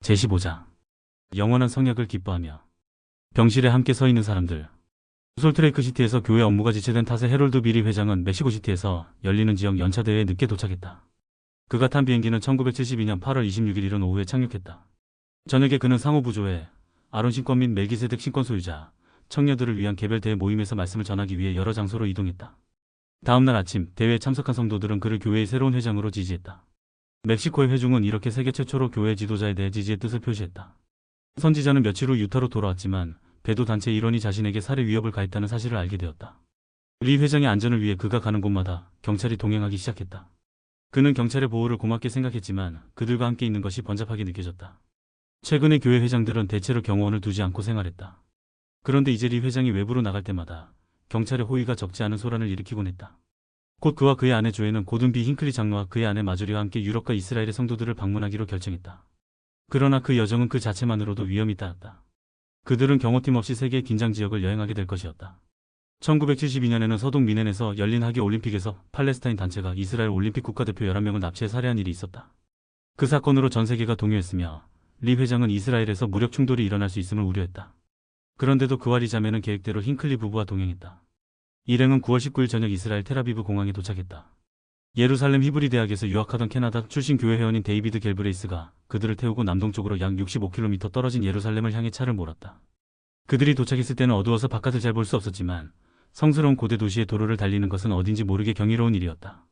제15장 영원한 성약을 기뻐하며 병실에 함께 서 있는 사람들. 솔트레이크시티에서 교회 업무가 지체된 탓에 해롤드 비리 회장은 멕시코시티에서 열리는 지역 연차대회에 늦게 도착했다. 그가 탄 비행기는 1972년 8월 26일 이른 오후에 착륙했다. 저녁에 그는 상호부조회, 아론 신권 및 멜기세덱 신권 소유자, 청년들을 위한 개별 대회 모임에서 말씀을 전하기 위해 여러 장소로 이동했다. 다음날 아침 대회에 참석한 성도들은 그를 교회의 새로운 회장으로 지지했다. 멕시코의 회중은 이렇게 세계 최초로 교회 지도자에 대해 지지의 뜻을 표시했다. 선지자는 며칠 후 유타로 돌아왔지만 배도 단체 일원이 자신에게 살해 위협을 가했다는 사실을 알게 되었다. 리 회장의 안전을 위해 그가 가는 곳마다 경찰이 동행하기 시작했다. 그는 경찰의 보호를 고맙게 생각했지만 그들과 함께 있는 것이 번잡하게 느껴졌다. 최근의 교회 회장들은 대체로 경호원을 두지 않고 생활했다. 그런데 이제 리 회장이 외부로 나갈 때마다 경찰의 호위가 적지 않은 소란을 일으키곤 했다. 곧 그와 그의 아내 조에는 고든 비 힌클리 장로와 그의 아내 마조리와 함께 유럽과 이스라엘의 성도들을 방문하기로 결정했다. 그러나 그 여정은 그 자체만으로도 위험이 따랐다. 그들은 경호팀 없이 세계의 긴장 지역을 여행하게 될 것이었다. 1972년에는 서동 미넨에서 열린 하계 올림픽에서 팔레스타인 단체가 이스라엘 올림픽 국가대표 11명을 납치해 살해한 일이 있었다. 그 사건으로 전 세계가 동요했으며 리 회장은 이스라엘에서 무력 충돌이 일어날 수 있음을 우려했다. 그런데도 그와 리 자매는 계획대로 힌클리 부부와 동행했다. 일행은 9월 19일 저녁 이스라엘 텔아비브 공항에 도착했다. 예루살렘 히브리 대학에서 유학하던 캐나다 출신 교회 회원인 데이비드 갤브레이스가 그들을 태우고 남동쪽으로 약 65km 떨어진 예루살렘을 향해 차를 몰았다. 그들이 도착했을 때는 어두워서 바깥을 잘 볼 수 없었지만 성스러운 고대 도시의 도로를 달리는 것은 어딘지 모르게 경이로운 일이었다.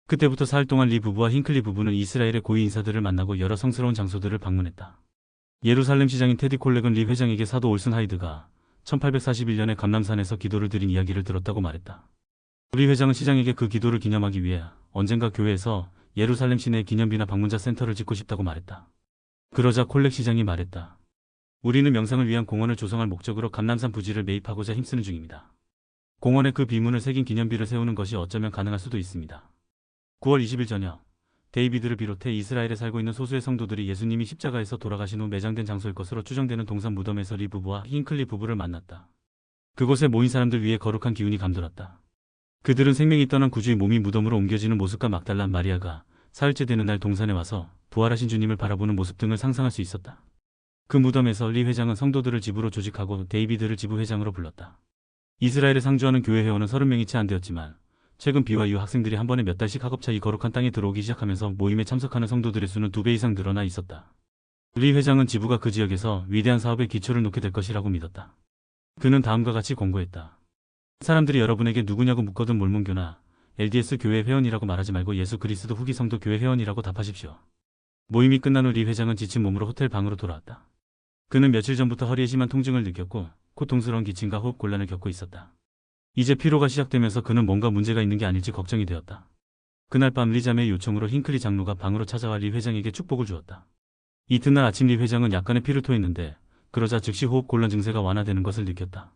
그때부터 사흘 동안 리 부부와 힌클리 부부는 이스라엘의 고위 인사들을 만나고 여러 성스러운 장소들을 방문했다. 예루살렘 시장인 테디 콜렉은 리 회장에게 사도 올슨 하이드가 1841년에 감람산에서 기도를 드린 이야기를 들었다고 말했다. 리 회장은 시장에게 그 기도를 기념하기 위해 언젠가 교회에서 예루살렘 시내에 기념비나 방문자 센터를 짓고 싶다고 말했다. 그러자 콜렉 시장이 말했다. 우리는 명상을 위한 공원을 조성할 목적으로 감람산 부지를 매입하고자 힘쓰는 중입니다. 공원에 그 비문을 새긴 기념비를 세우는 것이 어쩌면 가능할 수도 있습니다. 9월 20일 저녁 데이비드를 비롯해 이스라엘에 살고 있는 소수의 성도들이 예수님이 십자가에서 돌아가신 후 매장된 장소일 것으로 추정되는 동산 무덤에서 리 부부와 힌클리 부부를 만났다. 그곳에 모인 사람들 위에 거룩한 기운이 감돌았다. 그들은 생명이 떠난 구주의 몸이 무덤으로 옮겨지는 모습과 막달란 마리아가 사흘째 되는 날 동산에 와서 부활하신 주님을 바라보는 모습 등을 상상할 수 있었다. 그 무덤에서 리 회장은 성도들을 집으로 조직하고 데이비드를 지부 회장으로 불렀다. 이스라엘에 상주하는 교회 회원은 30명이 채 안 되었지만 최근 BYU 학생들이 한 번에 몇 달씩 학업차 이 거룩한 땅에 들어오기 시작하면서 모임에 참석하는 성도들의 수는 2배 이상 늘어나 있었다. 리 회장은 지부가 그 지역에서 위대한 사업의 기초를 놓게 될 것이라고 믿었다. 그는 다음과 같이 권고했다. 사람들이 여러분에게 누구냐고 묻거든 몰몬교나 LDS 교회 회원이라고 말하지 말고 예수 그리스도 후기 성도 교회 회원이라고 답하십시오. 모임이 끝난 후 리 회장은 지친 몸으로 호텔 방으로 돌아왔다. 그는 며칠 전부터 허리에 심한 통증을 느꼈고 고통스러운 기침과 호흡 곤란을 겪고 있었다. 이제 피로가 시작되면서 그는 뭔가 문제가 있는 게 아닐지 걱정이 되었다. 그날 밤 리 자매의 요청으로 힌클리 장로가 방으로 찾아와 리 회장에게 축복을 주었다. 이튿날 아침 리 회장은 약간의 피를 토했는데 그러자 즉시 호흡 곤란 증세가 완화되는 것을 느꼈다.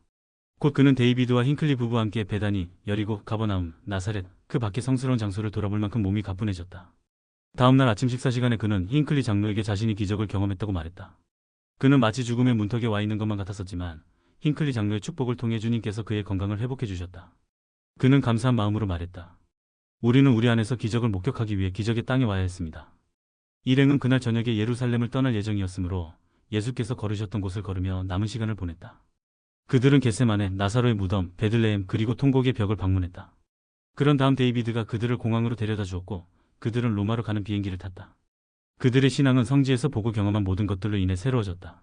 곧 그는 데이비드와 힌클리 부부와 함께 베다니, 여리고, 가버나움, 나사렛, 그 밖의 성스러운 장소를 돌아볼 만큼 몸이 가뿐해졌다. 다음날 아침 식사 시간에 그는 힌클리 장로에게 자신이 기적을 경험했다고 말했다. 그는 마치 죽음의 문턱에 와 있는 것만 같았었지만 힌클리 장로의 축복을 통해 주님께서 그의 건강을 회복해 주셨다. 그는 감사한 마음으로 말했다. 우리는 우리 안에서 기적을 목격하기 위해 기적의 땅에 와야 했습니다. 일행은 그날 저녁에 예루살렘을 떠날 예정이었으므로 예수께서 걸으셨던 곳을 걸으며 남은 시간을 보냈다. 그들은 겟세마네, 나사로의 무덤, 베들레헴 그리고 통곡의 벽을 방문했다. 그런 다음 데이비드가 그들을 공항으로 데려다 주었고 그들은 로마로 가는 비행기를 탔다. 그들의 신앙은 성지에서 보고 경험한 모든 것들로 인해 새로워졌다.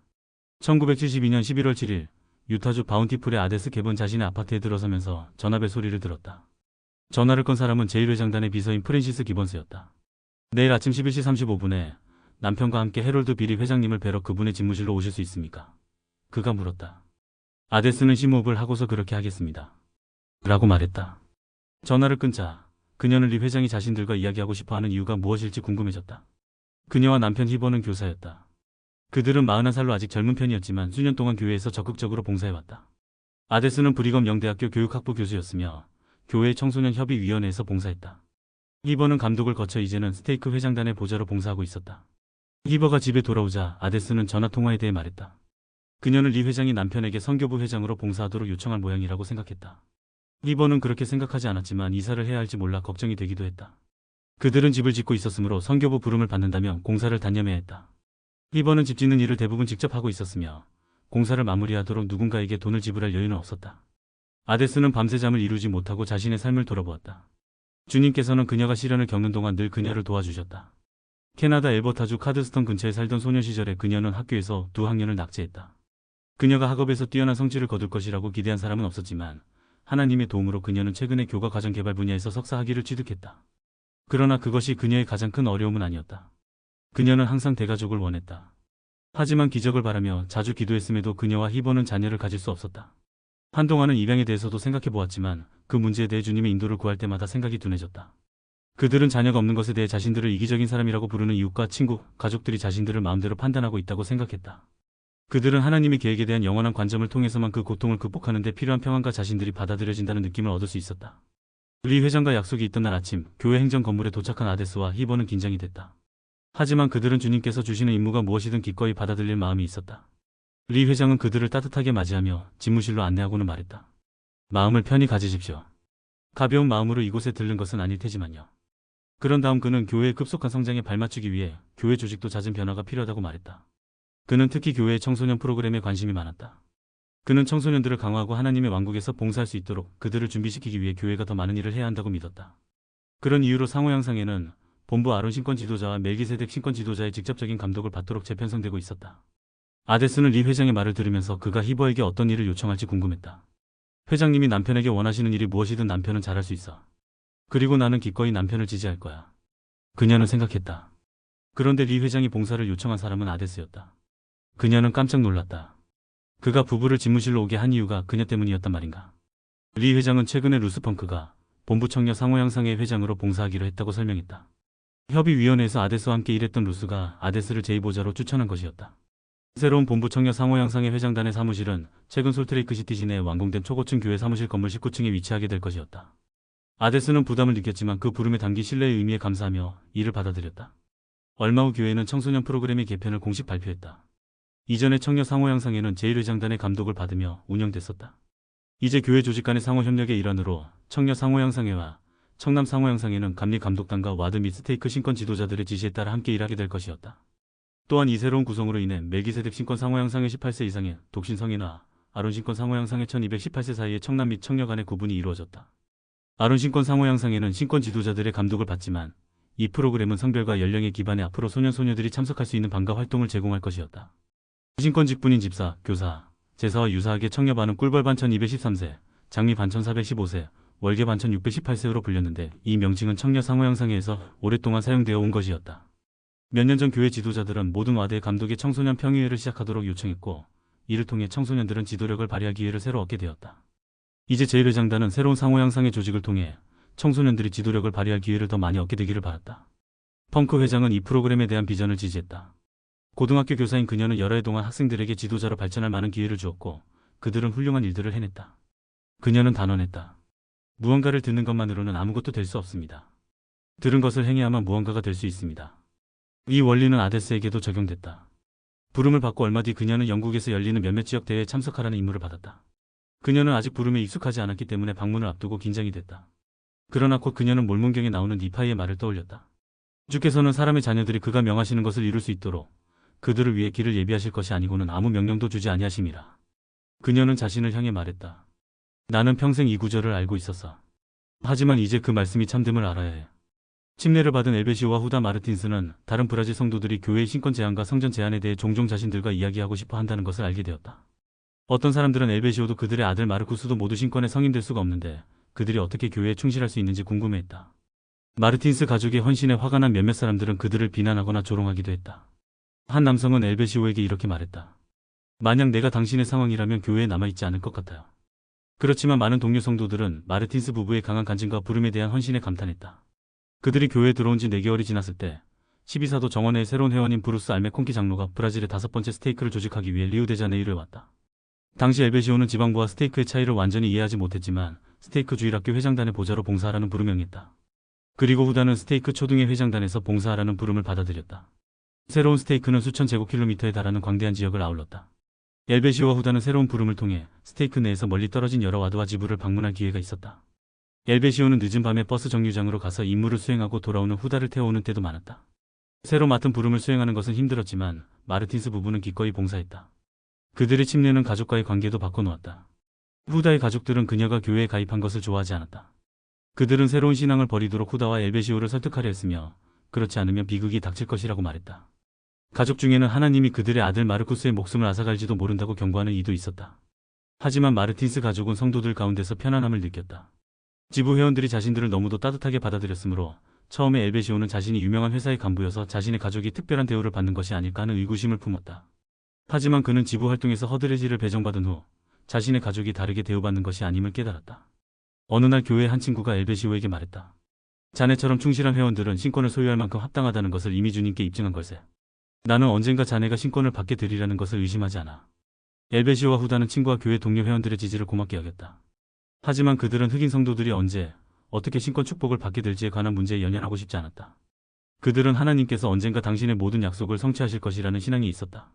1972년 11월 7일 유타주 바운티풀의 아데스 갭은 자신의 아파트에 들어서면서 전화벨 소리를 들었다. 전화를 건 사람은 제1회장단의 비서인 프랜시스 기번스였다. 내일 아침 11시 35분에 남편과 함께 해롤드 비리 회장님을 뵈러 그분의 집무실로 오실 수 있습니까? 그가 물었다. 아데스는 심호흡을 하고서 그렇게 하겠습니다. 라고 말했다. 전화를 끊자 그녀는 리 회장이 자신들과 이야기하고 싶어하는 이유가 무엇일지 궁금해졌다. 그녀와 남편 히버는 교사였다. 그들은 41살로 아직 젊은 편이었지만 수년 동안 교회에서 적극적으로 봉사해왔다. 아데스는 브리검 영대학교 교육학부 교수였으며 교회 청소년 협의위원회에서 봉사했다. 히버는 감독을 거쳐 이제는 스테이크 회장단의 보좌로 봉사하고 있었다. 히버가 집에 돌아오자 아데스는 전화통화에 대해 말했다. 그녀는 리 회장이 남편에게 선교부 회장으로 봉사하도록 요청할 모양이라고 생각했다. 히버는 그렇게 생각하지 않았지만 이사를 해야 할지 몰라 걱정이 되기도 했다. 그들은 집을 짓고 있었으므로 선교부 부름을 받는다면 공사를 단념해야 했다. 히버는 집 짓는 일을 대부분 직접 하고 있었으며 공사를 마무리하도록 누군가에게 돈을 지불할 여유는 없었다. 아데스는 밤새 잠을 이루지 못하고 자신의 삶을 돌아보았다. 주님께서는 그녀가 시련을 겪는 동안 늘 그녀를 도와주셨다. 캐나다 엘버타주 카드스턴 근처에 살던 소녀 시절에 그녀는 학교에서 2학년을 낙제했다. 그녀가 학업에서 뛰어난 성취를 거둘 것이라고 기대한 사람은 없었지만 하나님의 도움으로 그녀는 최근에 교과 과정 개발 분야에서 석사 학위를 취득했다. 그러나 그것이 그녀의 가장 큰 어려움은 아니었다. 그녀는 항상 대가족을 원했다. 하지만 기적을 바라며 자주 기도했음에도 그녀와 히버는 자녀를 가질 수 없었다. 한동안은 입양에 대해서도 생각해 보았지만 그 문제에 대해 주님의 인도를 구할 때마다 생각이 둔해졌다. 그들은 자녀가 없는 것에 대해 자신들을 이기적인 사람이라고 부르는 이웃과 친구, 가족들이 자신들을 마음대로 판단하고 있다고 생각했다. 그들은 하나님의 계획에 대한 영원한 관점을 통해서만 그 고통을 극복하는 데 필요한 평안과 자신들이 받아들여진다는 느낌을 얻을 수 있었다. 리 회장과 약속이 있던 날 아침, 교회 행정 건물에 도착한 아데스와 히버는 긴장이 됐다. 하지만 그들은 주님께서 주시는 임무가 무엇이든 기꺼이 받아들일 마음이 있었다. 리 회장은 그들을 따뜻하게 맞이하며 집무실로 안내하고는 말했다. 마음을 편히 가지십시오. 가벼운 마음으로 이곳에 들른 것은 아닐 테지만요. 그런 다음 그는 교회의 급속한 성장에 발맞추기 위해 교회 조직도 잦은 변화가 필요하다고 말했다. 그는 특히 교회의 청소년 프로그램에 관심이 많았다. 그는 청소년들을 강화하고 하나님의 왕국에서 봉사할 수 있도록 그들을 준비시키기 위해 교회가 더 많은 일을 해야 한다고 믿었다. 그런 이유로 상호 양상에는 본부 아론 신권 지도자와 멜기세덱 신권 지도자의 직접적인 감독을 받도록 재편성되고 있었다. 아데스는 리 회장의 말을 들으면서 그가 히버에게 어떤 일을 요청할지 궁금했다. 회장님이 남편에게 원하시는 일이 무엇이든 남편은 잘할 수 있어. 그리고 나는 기꺼이 남편을 지지할 거야. 그녀는 생각했다. 그런데 리 회장이 봉사를 요청한 사람은 아데스였다. 그녀는 깜짝 놀랐다. 그가 부부를 집무실로 오게 한 이유가 그녀 때문이었단 말인가. 리 회장은 최근에 루스펑크가 본부 청년 상호 양상의 회장으로 봉사하기로 했다고 설명했다. 협의위원회에서 아데스와 함께 일했던 루스가 아데스를 제2보좌로 추천한 것이었다. 새로운 본부 청년 상호 양상의 회장단의 사무실은 최근 솔트레이크 시티 시내에 완공된 초고층 교회 사무실 건물 19층에 위치하게 될 것이었다. 아데스는 부담을 느꼈지만 그 부름에 담긴 신뢰의 의미에 감사하며 이를 받아들였다. 얼마 후 교회는 청소년 프로그램의 개편을 공식 발표했다. 이전의 청년 상호 양상회는 제1회장단의 감독을 받으며 운영됐었다. 이제 교회 조직 간의 상호 협력의 일환으로 청년 상호 양상회와 청남 상호 양상회는 감리 감독단과 와드 및 스테이크 신권 지도자들의 지시에 따라 함께 일하게 될 것이었다. 또한 이 새로운 구성으로 인해 멜기세덱 신권 상호 양상회 18세 이상의 독신 성인과 아론 신권 상호 양상회 1218세 사이의 청남 및 청녀 간의 구분이 이루어졌다. 아론 신권 상호 양상회는 신권 지도자들의 감독을 받지만 이 프로그램은 성별과 연령에 기반해 앞으로 소년소녀들이 참석할 수 있는 방과 활동을 제공할 것이었다. 신권 직분인 집사, 교사, 제사와 유사하게 청녀 반은 꿀벌 반 1213세, 장미 반 1415세, 월계 반 1618세로 불렸는데 이 명칭은 청녀 상호 양상회에서 오랫동안 사용되어 온 것이었다. 몇 년 전 교회 지도자들은 모든 와드의 감독의 청소년 평의회를 시작하도록 요청했고 이를 통해 청소년들은 지도력을 발휘할 기회를 새로 얻게 되었다. 이제 제1회장단은 새로운 상호 양상의 조직을 통해 청소년들이 지도력을 발휘할 기회를 더 많이 얻게 되기를 바랐다. 펑크 회장은 이 프로그램에 대한 비전을 지지했다. 고등학교 교사인 그녀는 여러 해 동안 학생들에게 지도자로 발전할 많은 기회를 주었고 그들은 훌륭한 일들을 해냈다. 그녀는 단언했다. 무언가를 듣는 것만으로는 아무것도 될 수 없습니다. 들은 것을 행해야만 무언가가 될 수 있습니다. 이 원리는 아데스에게도 적용됐다. 부름을 받고 얼마 뒤 그녀는 영국에서 열리는 몇몇 지역 대회에 참석하라는 임무를 받았다. 그녀는 아직 부름에 익숙하지 않았기 때문에 방문을 앞두고 긴장이 됐다. 그러나 곧 그녀는 몰몬경에 나오는 니파이의 말을 떠올렸다. 주께서는 사람의 자녀들이 그가 명하시는 것을 이룰 수 있도록 그들을 위해 길을 예비하실 것이 아니고는 아무 명령도 주지 아니하심이라. 그녀는 자신을 향해 말했다. 나는 평생 이 구절을 알고 있었어. 하지만 이제 그 말씀이 참됨을 알아야 해. 침례를 받은 엘베시오와 후다 마르틴스는 다른 브라질 성도들이 교회의 신권 제한과 성전 제한에 대해 종종 자신들과 이야기하고 싶어 한다는 것을 알게 되었다. 어떤 사람들은 엘베시오도 그들의 아들 마르쿠스도 모두 신권의 성인될 수가 없는데 그들이 어떻게 교회에 충실할 수 있는지 궁금해했다. 마르틴스 가족의 헌신에 화가 난 몇몇 사람들은 그들을 비난하거나 조롱하기도 했다. 한 남성은 엘베시오에게 이렇게 말했다. 만약 내가 당신의 상황이라면 교회에 남아있지 않을 것 같아요. 그렇지만 많은 동료 성도들은 마르틴스 부부의 강한 간증과 부름에 대한 헌신에 감탄했다. 그들이 교회에 들어온 지 4개월이 지났을 때 12사도 정원회의 새로운 회원인 브루스 알메콩키 장로가 브라질의 5번째 스테이크를 조직하기 위해 리우데자네이루에 왔다. 당시 엘베시오는 지방부와 스테이크의 차이를 완전히 이해하지 못했지만 스테이크 주일학교 회장단의 보좌로 봉사하라는 부름을 명했다. 그리고 후다는 스테이크 초등회 회장단에서 봉사하라는 부름을 받아들였다. 새로운 스테이크는 수천 제곱킬로미터에 달하는 광대한 지역을 아울렀다. 엘베시오와 후다는 새로운 부름을 통해 스테이크 내에서 멀리 떨어진 여러 와드와 지부를 방문할 기회가 있었다. 엘베시오는 늦은 밤에 버스 정류장으로 가서 임무를 수행하고 돌아오는 후다를 태워오는 때도 많았다. 새로 맡은 부름을 수행하는 것은 힘들었지만 마르틴스 부부는 기꺼이 봉사했다. 그들의 침례는 가족과의 관계도 바꿔놓았다. 후다의 가족들은 그녀가 교회에 가입한 것을 좋아하지 않았다. 그들은 새로운 신앙을 버리도록 후다와 엘베시오를 설득하려 했으며 그렇지 않으면 비극이 닥칠 것이라고 말했다. 가족 중에는 하나님이 그들의 아들 마르쿠스의 목숨을 앗아갈지도 모른다고 경고하는 이도 있었다. 하지만 마르틴스 가족은 성도들 가운데서 편안함을 느꼈다. 지부 회원들이 자신들을 너무도 따뜻하게 받아들였으므로 처음에 엘베시오는 자신이 유명한 회사의 간부여서 자신의 가족이 특별한 대우를 받는 것이 아닐까 하는 의구심을 품었다. 하지만 그는 지부 활동에서 허드레지를 배정받은 후 자신의 가족이 다르게 대우받는 것이 아님을 깨달았다. 어느 날 교회의 한 친구가 엘베시오에게 말했다. 자네처럼 충실한 회원들은 신권을 소유할 만큼 합당하다는 것을 이미 주님께 입증한 걸세. 나는 언젠가 자네가 신권을 받게 되리라는 것을 의심하지 않아. 엘베시오와 후다는 친구와 교회 동료 회원들의 지지를 고맙게 여겼다. 하지만 그들은 흑인 성도들이 언제 어떻게 신권 축복을 받게 될지에 관한 문제에 연연하고 싶지 않았다. 그들은 하나님께서 언젠가 당신의 모든 약속을 성취하실 것이라는 신앙이 있었다.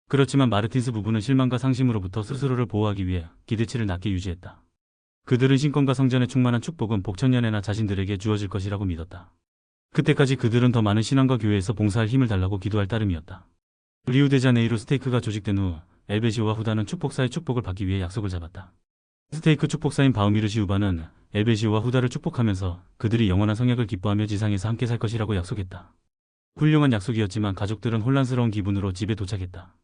그렇지만 마르틴스 부부는 실망과 상심으로부터 스스로를 보호하기 위해 기대치를 낮게 유지했다. 그들은 신권과 성전에 충만한 축복은 복천년에나 자신들에게 주어질 것이라고 믿었다. 그때까지 그들은 더 많은 신앙과 교회에서 봉사할 힘을 달라고 기도할 따름이었다. 리우데자네이루 스테이크가 조직된 후 엘베시오와 후다는 축복사의 축복을 받기 위해 약속을 잡았다. 스테이크 축복사인 바우미르시 우바는 엘베시오와 후다를 축복하면서 그들이 영원한 성약을 기뻐하며 지상에서 함께 살 것이라고 약속했다. 훌륭한 약속이었지만 가족들은 혼란스러운 기분으로 집에 도착했다.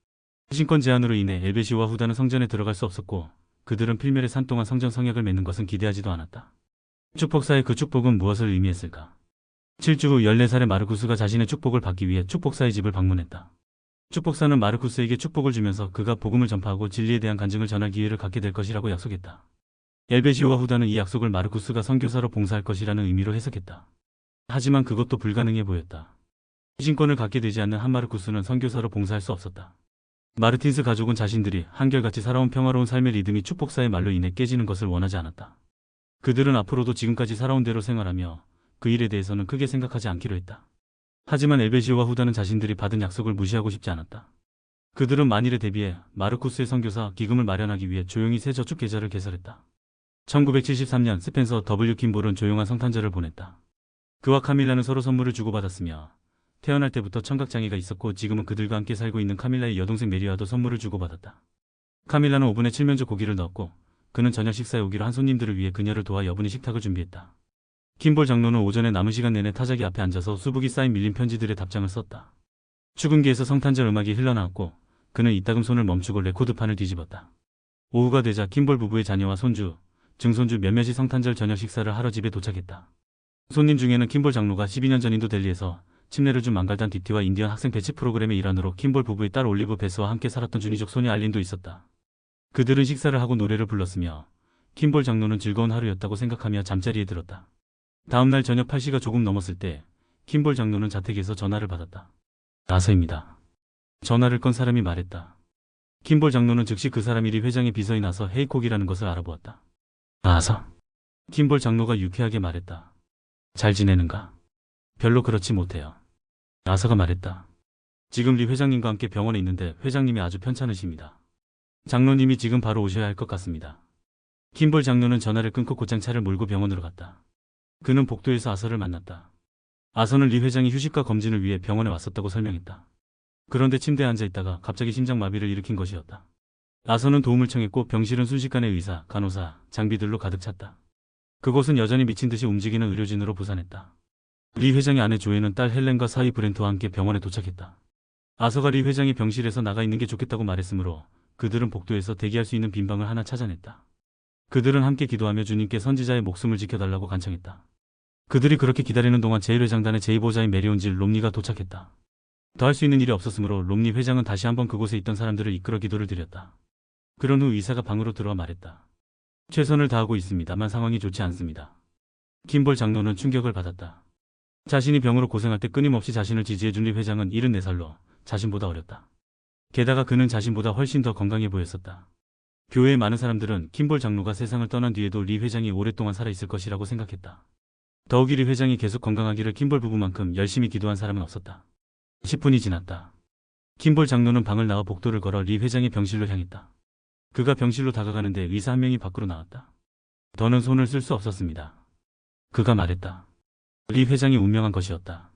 신권 제한으로 인해 엘베시오와 후다는 성전에 들어갈 수 없었고 그들은 필멸의 산 동안 성전 성약을 맺는 것은 기대하지도 않았다. 축복사의 그 축복은 무엇을 의미했을까? 7주 후 14살의 마르쿠스가 자신의 축복을 받기 위해 축복사의 집을 방문했다. 축복사는 마르쿠스에게 축복을 주면서 그가 복음을 전파하고 진리에 대한 간증을 전할 기회를 갖게 될 것이라고 약속했다. 엘베시오와 후다는 이 약속을 마르쿠스가 선교사로 봉사할 것이라는 의미로 해석했다. 하지만 그것도 불가능해 보였다. 신권을 갖게 되지 않는 한 마르쿠스는 선교사로 봉사할 수 없었다. 마르틴스 가족은 자신들이 한결같이 살아온 평화로운 삶의 리듬이 축복사의 말로 인해 깨지는 것을 원하지 않았다. 그들은 앞으로도 지금까지 살아온 대로 생활하며 그 일에 대해서는 크게 생각하지 않기로 했다. 하지만 엘베시오와 후다는 자신들이 받은 약속을 무시하고 싶지 않았다. 그들은 만일에 대비해 마르쿠스의 선교사 기금을 마련하기 위해 조용히 새 저축 계좌를 개설했다. 1973년 스펜서 W. 킴볼은 조용한 성탄절을 보냈다. 그와 카밀라는 서로 선물을 주고받았으며 태어날 때부터 청각장애가 있었고 지금은 그들과 함께 살고 있는 카밀라의 여동생 메리와도 선물을 주고받았다. 카밀라는 오븐에 칠면조 고기를 넣었고 그는 저녁 식사에 오기로 한 손님들을 위해 그녀를 도와 여분의 식탁을 준비했다. 킴볼 장로는 오전에 남은 시간 내내 타자기 앞에 앉아서 수북이 쌓인 밀린 편지들의 답장을 썼다. 축음기에서 성탄절 음악이 흘러나왔고 그는 이따금 손을 멈추고 레코드판을 뒤집었다. 오후가 되자 킴볼 부부의 자녀와 손주, 증손주 몇몇이 성탄절 저녁 식사를 하러 집에 도착했다. 손님 중에는 킴볼 장로가 12년 전 인도 델리에서 침례를 준 망갈단 디티와 인디언 학생 배치 프로그램의 일환으로 킴볼 부부의 딸 올리브 베스와 함께 살았던 주니족 소녀 알린도 있었다. 그들은 식사를 하고 노래를 불렀으며 킴볼 장로는 즐거운 하루였다고 생각하며 잠자리에 들었다. 다음날 저녁 8시가 조금 넘었을 때 킴볼 장로는 자택에서 전화를 받았다. 나서입니다. 전화를 건 사람이 말했다. 킴볼 장로는 즉시 그 사람이 리 회장의 비서인 나서 헤이콕이라는 것을 알아보았다. 나서? 킴볼 장로가 유쾌하게 말했다. 잘 지내는가? 별로 그렇지 못해요. 나서가 말했다. 지금 리 회장님과 함께 병원에 있는데 회장님이 아주 편찮으십니다. 장로님이 지금 바로 오셔야 할 것 같습니다. 킴볼 장로는 전화를 끊고 곧장 차를 몰고 병원으로 갔다. 그는 복도에서 아서를 만났다. 아서는 리 회장이 휴식과 검진을 위해 병원에 왔었다고 설명했다. 그런데 침대에 앉아있다가 갑자기 심장마비를 일으킨 것이었다. 아서는 도움을 청했고 병실은 순식간에 의사, 간호사, 장비들로 가득 찼다. 그곳은 여전히 미친 듯이 움직이는 의료진으로 부산했다. 리 회장의 아내 조에는 딸 헬렌과 사이 브렌트와 함께 병원에 도착했다. 아서가 리 회장이 병실에서 나가 있는 게 좋겠다고 말했으므로 그들은 복도에서 대기할 수 있는 빈 방을 하나 찾아냈다. 그들은 함께 기도하며 주님께 선지자의 목숨을 지켜달라고 간청했다. 그들이 그렇게 기다리는 동안 제1회장단의 제2보좌인 메리온질 롬니가 도착했다. 더 할 수 있는 일이 없었으므로 롬니 회장은 다시 한번 그곳에 있던 사람들을 이끌어 기도를 드렸다. 그런 후 의사가 방으로 들어와 말했다. 최선을 다하고 있습니다만 상황이 좋지 않습니다. 킴볼 장로는 충격을 받았다. 자신이 병으로 고생할 때 끊임없이 자신을 지지해준 리 회장은 74살로 자신보다 어렸다. 게다가 그는 자신보다 훨씬 더 건강해 보였었다. 교회의 많은 사람들은 킴볼 장로가 세상을 떠난 뒤에도 리 회장이 오랫동안 살아있을 것이라고 생각했다. 더욱이 리 회장이 계속 건강하기를 킴볼 부부만큼 열심히 기도한 사람은 없었다. 10분이 지났다. 킴볼 장로는 방을 나와 복도를 걸어 리 회장의 병실로 향했다. 그가 병실로 다가가는데 의사 한 명이 밖으로 나왔다. 더는 손을 쓸 수 없었습니다. 그가 말했다. 리 회장이 운명한 것이었다.